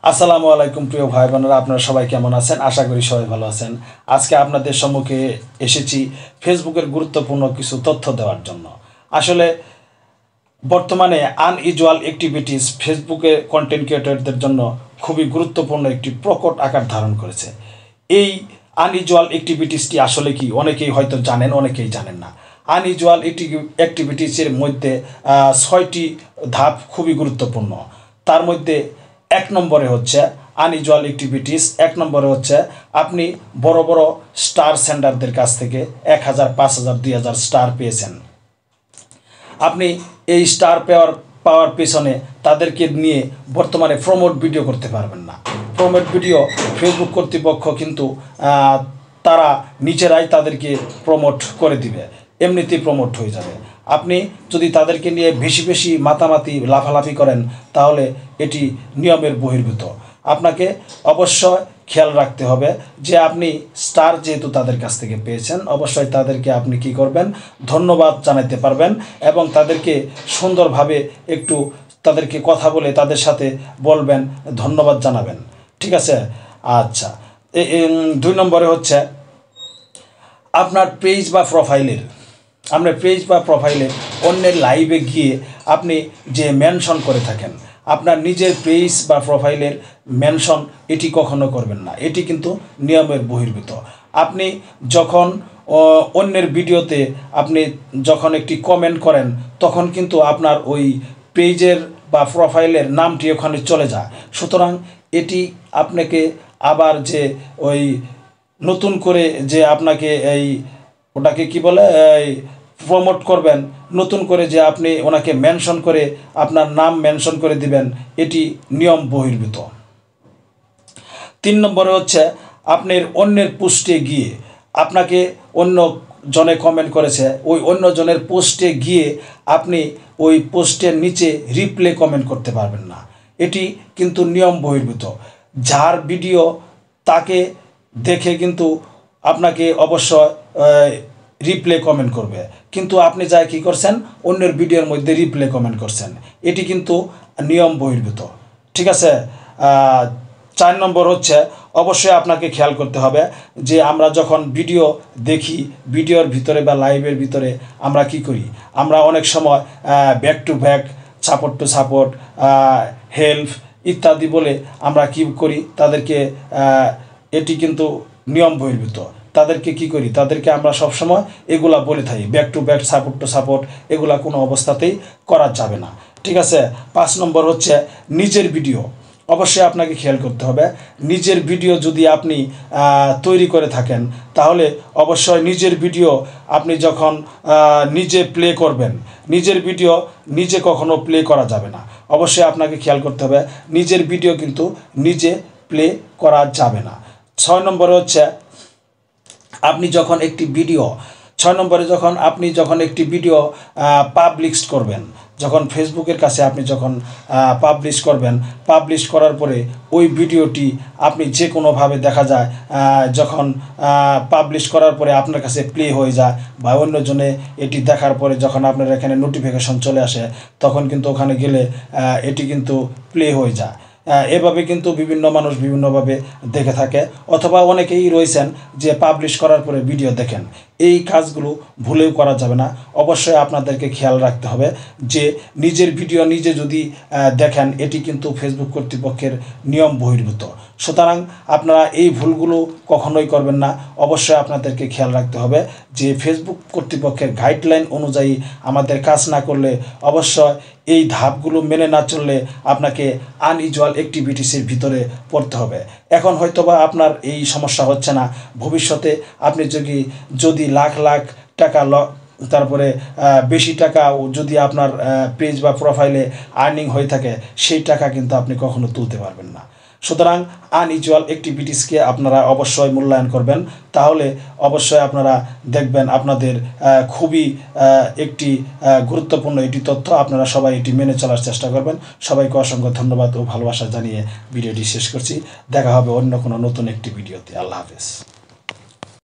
আসসালামু আলাইকুম প্রিয় ভাই বোনেরা, আপনারা সবাই কেমন আছেন? আশা করি সবাই ভালো আছেন। আজকে আপনাদের সম্মুখে এসেছি ফেসবুকের গুরুত্বপূর্ণ কিছু তথ্য দেওয়ার জন্য। আসলে বর্তমানে আনইউজুয়াল অ্যাক্টিভিটিস ফেসবুকে কন্টেন্ট ক্রিয়েটরদের জন্য খুবই গুরুত্বপূর্ণ একটি প্রকট আকার ধারণ করেছে। এই আনইউজুয়াল অ্যাক্টিভিটিসটি আসলে কি অনেকেই হয়তো জানেন, অনেকেই জানেন না। আনইউজুয়াল অ্যাক্টিভিটিসের মধ্যে ৬টি ধাপ খুবই গুরুত্বপূর্ণ। তার মধ্যে ১ নম্বরে হচ্ছে আনইউজুয়াল অ্যাক্টিভিটিস। ১ নম্বরে হচ্ছে আপনি বড় বড় স্টার সেন্ডারদের কাছ থেকে ১,০০০, ৫,০০০, ২,০০০ স্টার পেয়েছেন। আপনি এই স্টার পাওয়ার পেছনে তাদেরকে নিয়ে বর্তমানে প্রমোট ভিডিও করতে পারবেন না। প্রমোট ভিডিও ফেসবুক কর্তৃপক্ষ কিন্তু তারা নিজেরাই তাদেরকে প্রমোট করে দিবে, এমনিতেই প্রমোট হয়ে যাবে। আপনি যদি তাদেরকে নিয়ে বেশি বেশি মাতামাতি লাফালাফি করেন তাহলে এটি নিয়মের বহির্ভূত। আপনাকে অবশ্যই খেয়াল রাখতে হবে যে আপনি স্টার যেহেতু তাদের কাছ থেকে পেয়েছেন, অবশ্যই তাদেরকে আপনি কি করবেন, ধন্যবাদ জানাতে পারবেন এবং তাদেরকে সুন্দরভাবে একটু তাদেরকে কথা বলে তাদের সাথে বলবেন, ধন্যবাদ জানাবেন। ঠিক আছে? আচ্ছা, ২ নম্বরে হচ্ছে আপনার পেজ বা প্রোফাইলে অন্যের লাইভে গিয়ে আপনি যে মেনশন করে থাকেন, আপনার নিজের পেজ বা প্রোফাইলের মেনশন এটি কখনো করবেন না। এটি কিন্তু নিয়মের বহির্ভূত। আপনি যখন অন্যের ভিডিওতে আপনি যখন একটি কমেন্ট করেন তখন কিন্তু আপনার ওই পেজের বা প্রোফাইলের নামটি ওখানে চলে যায়। সুতরাং এটি আপনাকে আবার যে ওই নতুন করে যে আপনাকে এই ওটাকে কি বলে এই প্রমোট করবেন, নতুন করে যে আপনি ওনাকে মেনশন করে আপনার নাম মেনশন করে দিবেন, এটি নিয়ম বহির্ভূত। ৩ নম্বরে হচ্ছে আপনার অন্যের পোস্টে গিয়ে আপনাকে অন্য জনে কমেন্ট করেছে, ওই অন্য জনের পোস্টে গিয়ে আপনি ওই পোস্টের নিচে রিপ্লে কমেন্ট করতে পারবেন না। এটি কিন্তু নিয়ম বহির্ভূত। যার ভিডিও তাকে দেখে কিন্তু আপনাকে অবশ্যই রিপ্লে কমেন্ট করবে, কিন্তু আপনি যা কী করছেন, অন্যের ভিডিওর মধ্যে রিপ্লে কমেন্ট করছেন, এটি কিন্তু নিয়ম বহির্ভূত। ঠিক আছে? ৪ নম্বর হচ্ছে অবশ্যই আপনাকে খেয়াল করতে হবে যে আমরা যখন ভিডিও দেখি, ভিডিওর ভিতরে বা লাইভের ভিতরে আমরা কি করি, আমরা অনেক সময় back to back, support to support, help ইত্যাদি বলে আমরা কি করি, তাদেরকে এটি কিন্তু নিয়ম বহির্ভূত। তাদেরকে কি করি, তাদেরকে আমরা সবসময় এগুলা বলে থাকি, back to back, support to support, এগুলা কোনো অবস্থাতেই করা যাবে না। ঠিক আছে? ৫ নম্বর হচ্ছে নিজের ভিডিও। অবশ্যই আপনাকে খেয়াল করতে হবে, নিজের ভিডিও যদি আপনি তৈরি করে থাকেন তাহলে অবশ্যই নিজের ভিডিও আপনি যখন নিজে প্লে করবেন, নিজের ভিডিও নিজে কখনো প্লে করা যাবে না। অবশ্যই আপনাকে খেয়াল করতে হবে নিজের ভিডিও কিন্তু নিজে প্লে করা যাবে না। ৬ নম্বরে হচ্ছে আপনি যখন একটি ভিডিও পাবলিশ করবেন, যখন ফেসবুকের কাছে আপনি যখন পাবলিশ করার পরে ওই ভিডিওটি আপনি যে কোনোভাবে দেখা যায়, যখন পাবলিশ করার পরে আপনার কাছে প্লে হয়ে যায় বা অন্যজনে এটি দেখার পরে যখন আপনার এখানে নোটিফিকেশন চলে আসে, তখন কিন্তু ওখানে গেলে এটি কিন্তু প্লে হয়ে যায়। এভাবে কিন্তু বিভিন্ন মানুষ বিভিন্নভাবে দেখে থাকে, অথবা অনেকেই রয়েছেন যে পাবলিশ করার পরে ভিডিও দেখেন। এই কাজগুলো ভুলেও করা যাবে না। অবশ্যই আপনাদেরকে খেয়াল রাখতে হবে যে নিজের ভিডিও নিজে যদি দেখেন, এটি কিন্তু ফেসবুক কর্তৃপক্ষের নিয়ম বহির্ভূত। সুতরাং আপনারা এই ভুলগুলো কখনোই করবেন না। অবশ্যই আপনাদেরকে খেয়াল রাখতে হবে যে ফেসবুক কর্তৃপক্ষের গাইডলাইন অনুযায়ী আমাদের কাজ না করলে, অবশ্যই এই ধাপগুলো মেনে না চললে আপনাকে আনইউজুয়াল অ্যাক্টিভিটিসের ভিতরে পড়তে হবে। এখন হয়তোবা আপনার এই সমস্যা হচ্ছে না, ভবিষ্যতে আপনি যদি লাখ লাখ টাকা তারপরে বেশি টাকা যদি আপনার পেজ বা প্রোফাইলে আর্নিং হয়ে থাকে, সেই টাকা কিন্তু আপনি কখনো তুলতে পারবেন না। সুতরাং আনইউজুয়াল অ্যাক্টিভিটিসকে আপনারা অবশ্যই মূল্যায়ন করবেন, তাহলে অবশ্যই আপনারা দেখবেন আপনাদের খুবই একটি গুরুত্বপূর্ণ এটি তথ্য। আপনারা সবাই এটি মেনে চলার চেষ্টা করবেন। সবাইকে অসংখ্য ধন্যবাদ ও ভালোবাসা জানিয়ে ভিডিওটি শেষ করছি। দেখা হবে অন্য কোনো নতুন একটি ভিডিওতে। আল্লাহ হাফেজ।